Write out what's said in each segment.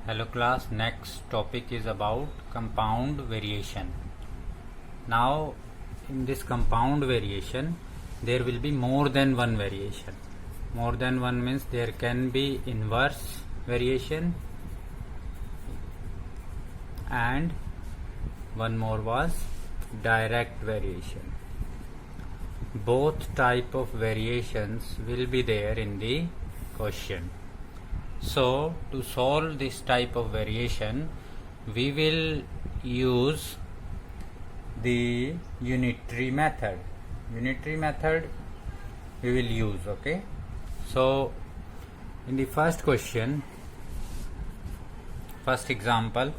Hello class, next topic is about compound variation. Now in this compound variation there will be more than one variation. More than one means there can be inverse variation and one more was direct variation. Both type of variations will be there in the question. So to solve this type of variation we will use the unitary method. Unitary method we will use, okay. So in the first question, first example,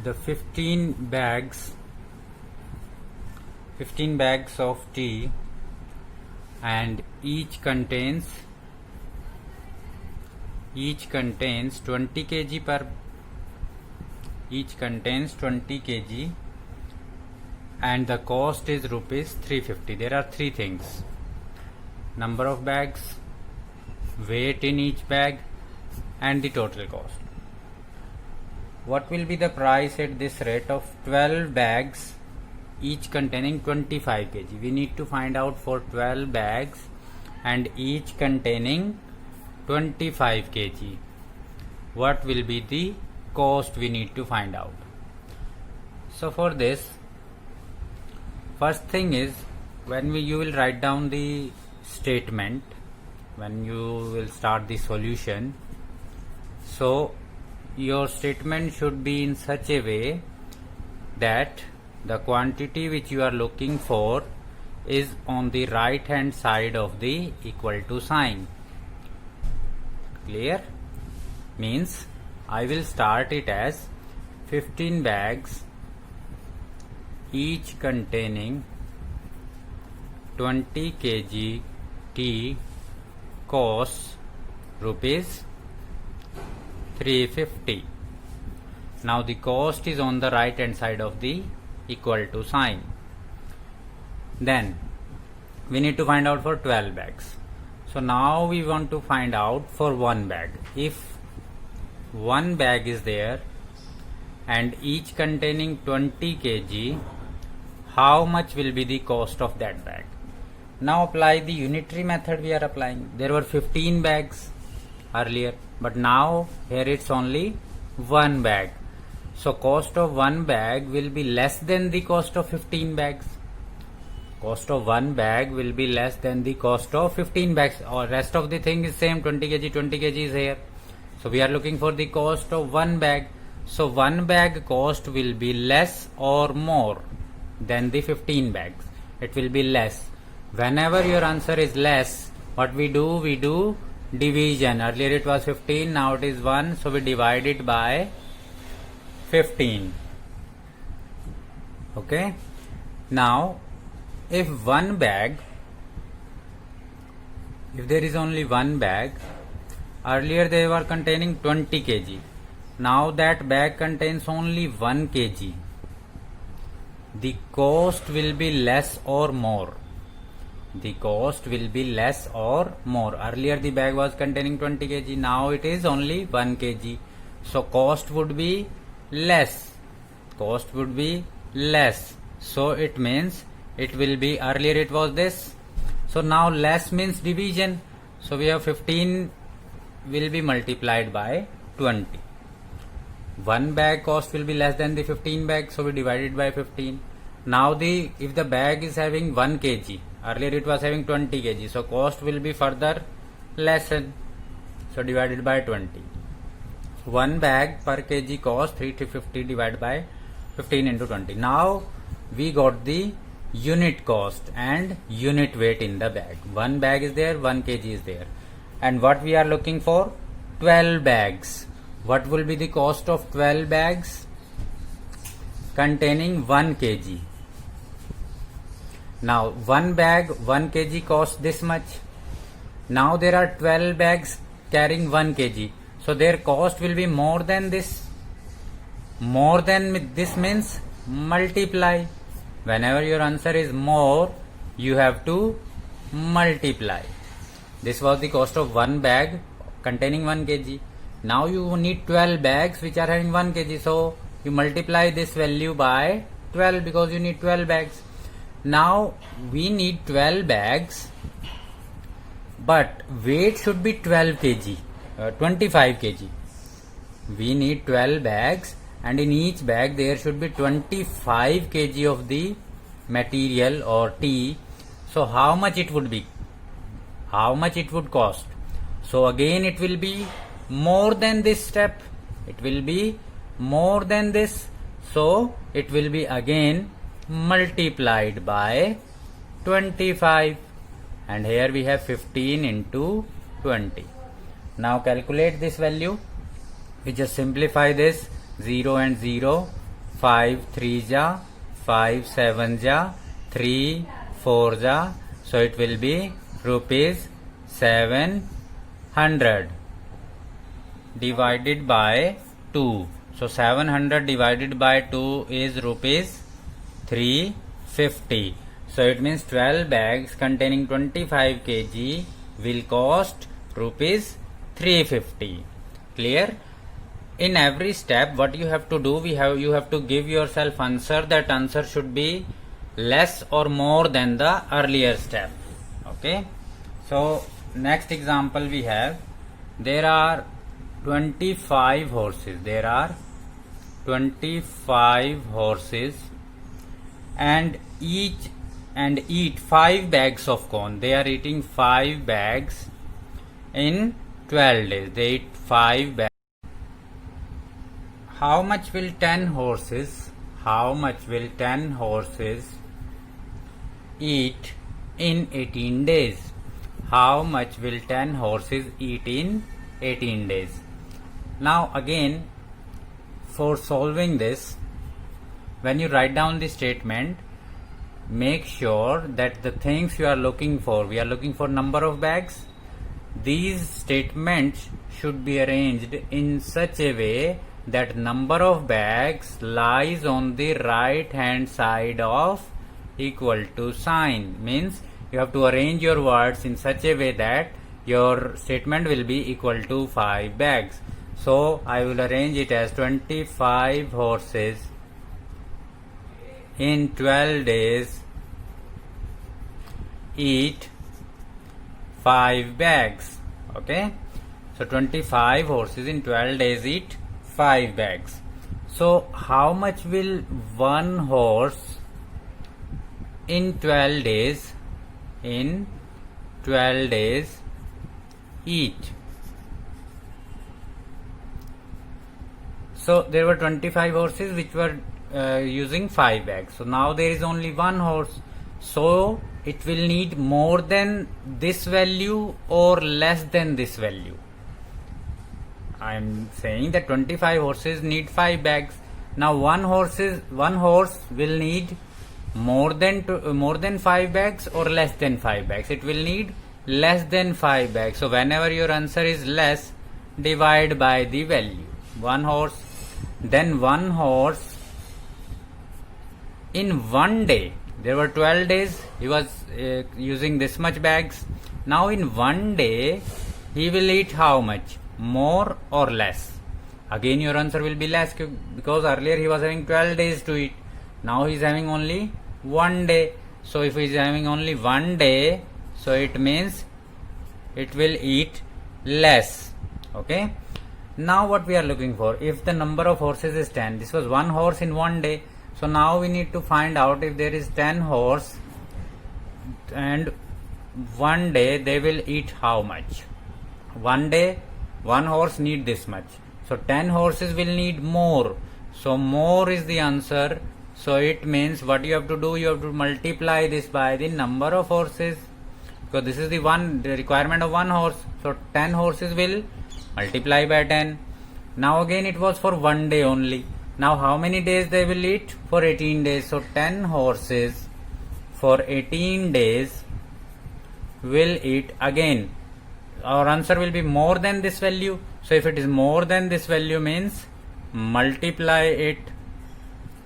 the 15 bags of tea and each contains 20 kg and the cost is rupees 350. There are three things: number of bags, weight in each bag, and the total cost. What will be the price at this rate of 12 bags each containing 25 kg? We need to find out for 12 bags and each containing 25 kg. What will be the cost we need to find out? So for this, first thing is when you will write down the statement, when you will start the solution, so your statement should be in such a way that the quantity which you are looking for is on the right hand side of the equal to sign. Clear? Means I will start it as 15 bags each containing 20 kg tea costs rupees 350. Now the cost is on the right hand side of the equal to sign. Then we need to find out for 12 bags. So now we want to find out for one bag. If one bag is there and each containing 20 kg, how much will be the cost of that bag? Now apply the unitary method we are applying. There were 15 bags earlier, but now here it's only one bag. So cost of one bag will be less than the cost of 15 bags. Cost of one bag will be less than the cost of 15 bags, or rest of the thing is same. 20 kg is here. So we are looking for the cost of one bag. So one bag cost will be less or more than the 15 bags. It will be less. Whenever your answer is less, what we do division. Earlier it was 15, now it is 1, so we divide it by 15. Okay. Now if there is only one bag, earlier they were containing 20 kg, now that bag contains only 1 kg, the cost will be less or more. The cost will be less or more. Earlier the bag was containing 20 kg, now it is only 1 kg, so cost would be less. So it means it will be, earlier it was this, so now less means division. So we have 15 will be multiplied by 20. One bag cost will be less than the 15 bags, so we divide it by 15. Now if the bag is having 1 kg, earlier it was having 20 kg, so cost will be further lessen, so divided by 20. One bag per kg cost 350 divided by 15 into 20. Now we got the unit cost and unit weight in the bag. One bag is there, 1 kg is there, and what we are looking for? 12 bags. What will be the cost of 12 bags containing 1 kg? Now one bag 1 kg costs this much. Now there are 12 bags carrying 1 kg, so their cost will be more than this. More than this means multiply. Whenever your answer is more, you have to multiply. This was the cost of one bag containing 1 kg. Now you need 12 bags which are having 1 kg. So you multiply this value by 12 because you need 12 bags. Now we need 12 bags, but weight should be 12 kg, 25 kg. We need 12 bags, and in each bag there should be 25 kg of the material or tea. So how much it would be? How much it would cost? So again it will be more than this step. It will be more than this. So it will be again multiplied by 25, and here we have 15 into 20. Now calculate this value. We just simplify this. 0 and 0, 5 3 ja, 5 7 ja, 3 4 ja. So it will be rupees 700 divided by 2. So 700 divided by 2 is rupees 350. So it means 12 bags containing 25 kg will cost rupees 350. Clear? In every step what you have to do, you have to give yourself answer. That answer should be less or more than the earlier step. Okay. So next example we have, there are 25 horses. There are 25 horses and eat 5 bags of corn. They are eating 5 bags in 12 days. They eat 5 bags. How much will 10 horses? How much will 10 horses eat in 18 days? How much will 10 horses eat in 18 days? Now again, for solving this, when you write down the statement, make sure that the things you are looking for, we are looking for number of bags. These statements should be arranged in such a way that number of bags lies on the right hand side of equal to sign. Means you have to arrange your words in such a way that your statement will be equal to 5 bags. So I will arrange it as 25 horses in 12 days eat 5 bags. Okay, so 25 horses in 12 days eat 5 bags. So how much will one horse in 12 days eat? So there were 25 horses which were using 5 bags. So now there is only one horse. So it will need more than this value or less than this value. I am saying that 25 horses need 5 bags. Now one horse will need more than 5 bags or less than 5 bags. It will need less than 5 bags. So whenever your answer is less, divide by the value. One horse. Then one horse in one day, there were 12 days, he was using this much bags. Now in one day he will eat how much? More or less? Again your answer will be less, because earlier he was having 12 days to eat. Now he is having only 1 day. So if he is having only 1 day, so it means it will eat less. Okay. Now what we are looking for, if the number of horses is 10, this was one horse in 1 day. So now we need to find out if there is 10 horse and 1 day they will eat how much. 1 day one horse need this much. So 10 horses will need more. So more is the answer. So it means what you have to do, you have to multiply this by the number of horses, because this is the requirement of one horse. So 10 horses will multiply by 10. Now again it was for 1 day only. Now how many days they will eat? For 18 days. So 10 horses for 18 days will eat. Again our answer will be more than this value. So if it is more than this value means multiply it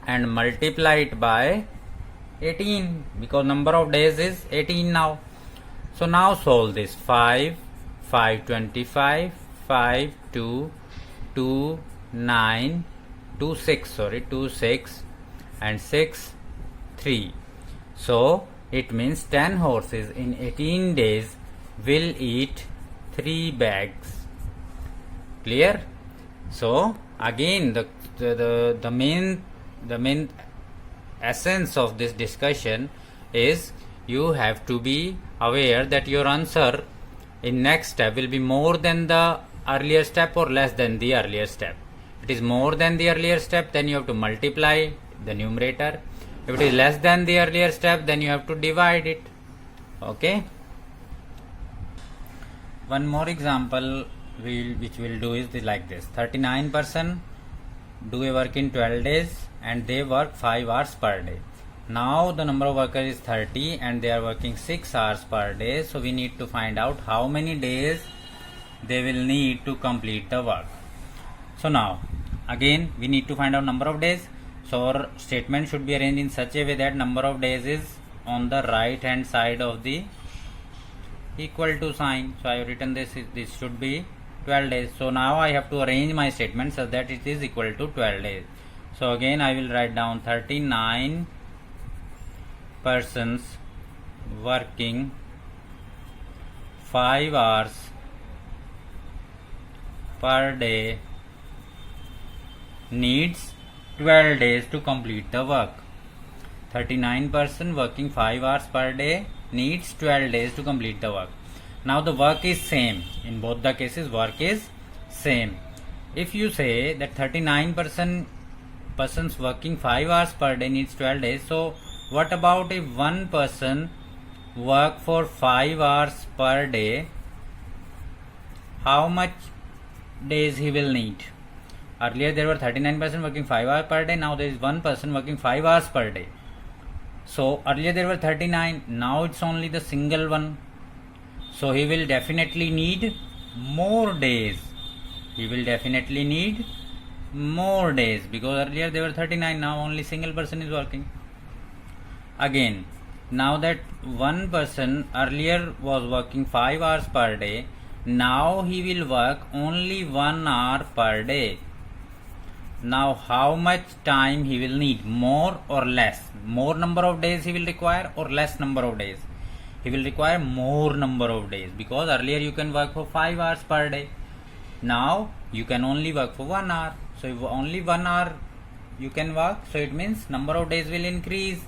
and multiply it by 18, because number of days is 18 now. So now solve this. 5, 5 25, 5 2 2 9 2 6, sorry, 2 6 and 6 3. So it means 10 horses in 18 days will eat 3 bags. Clear? So again the main essence of this discussion is you have to be aware that your answer in next step will be more than the earlier step or less than the earlier step. If it is more than the earlier step, then you have to multiply the numerator. If it is less than the earlier step, then you have to divide it. Okay. One more example which we'll do is like this. 39 person do a work in 12 days and they work 5 hours per day. Now the number of workers is 30 and they are working 6 hours per day. So we need to find out how many days they will need to complete the work. So now again we need to find out number of days. So our statement should be arranged in such a way that number of days is on the right hand side of the equal to sign. So I have written this should be 12 days. So now I have to arrange my statement so that it is equal to 12 days. So again I will write down 39 persons working 5 hours per day needs 12 days to complete the work. 39 person working 5 hours per day needs 12 days to complete the work. Now the work is same. In both the cases work is same. If you say that 39 persons working 5 hours per day needs 12 days, so what about if one person work for 5 hours per day, how much days he will need? Earlier there were 39 person working 5 hours per day, now there is one person working 5 hours per day. So earlier there were 39, now it's only the single one. So he will definitely need more days. He will definitely need more days because earlier there were 39, now only single person is working. Again, now that one person earlier was working 5 hours per day, now he will work only 1 hour per day. Now how much time he will need? More or less? More number of days he will require or less number of days? He will require more number of days because earlier you can work for 5 hours per day. Now you can only work for 1 hour. So if only 1 hour you can work, so it means number of days will increase.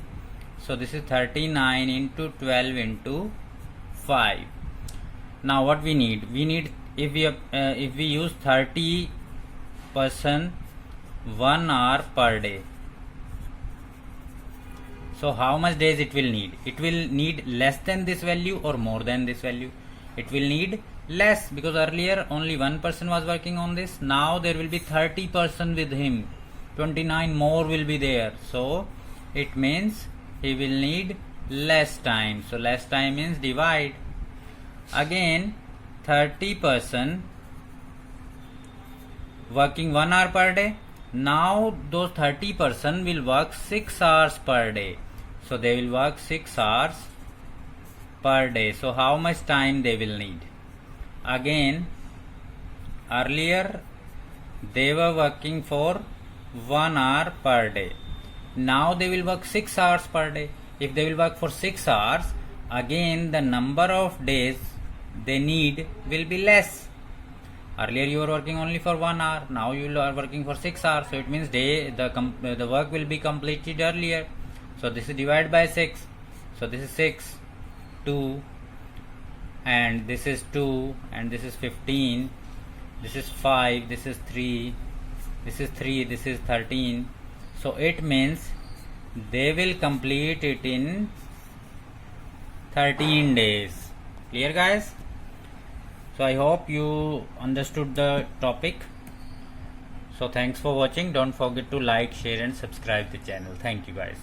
So this is 39 into 12 into 5. Now what we need? We need, if we use 30 person 1 hour per day. So how much days it will need? It will need less than this value or more than this value? It will need less because earlier only one person was working on this. Now there will be 30 person with him. 29 more will be there. So it means he will need less time. So less time means divide. Again 30 person working 1 hour per day. Now those 30 person will work 6 hours per day. So they will work 6 hours per day. So how much time they will need? Again, earlier they were working for 1 hour per day. Now they will work 6 hours per day. If they will work for 6 hours, again the number of days they need will be less. Earlier you were working only for 1 hour. Now you are working for 6 hours. So it means the work will be completed earlier. So this is divided by 6. So this is 6, 2, and this is 2, and this is 15. This is 5. This is 3. This is 3. This is 13. So it means they will complete it in 13 days. Clear, guys? So I hope you understood the topic. So thanks for watching. Don't forget to like, share and subscribe the channel. Thank you, guys.